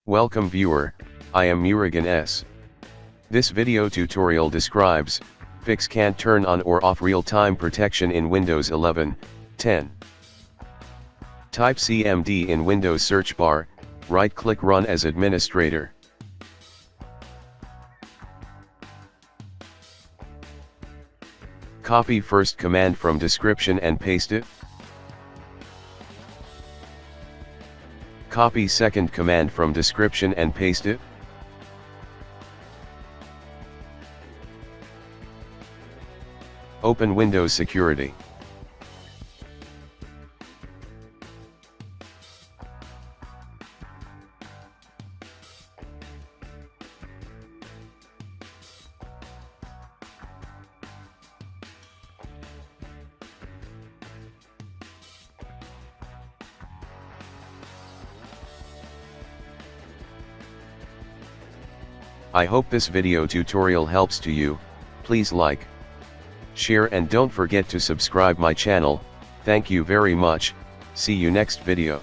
Welcome viewer, I am Murugan S. This video tutorial describes, fix can't turn on or off real-time protection in Windows 11, 10. Type CMD in Windows search bar, right-click Run as administrator. Copy first command from description and paste it. Copy second command from description and paste it. Open Windows Security. I hope this video tutorial helps to you. Please like, share and don't forget to subscribe my channel. Thank you very much. See you next video.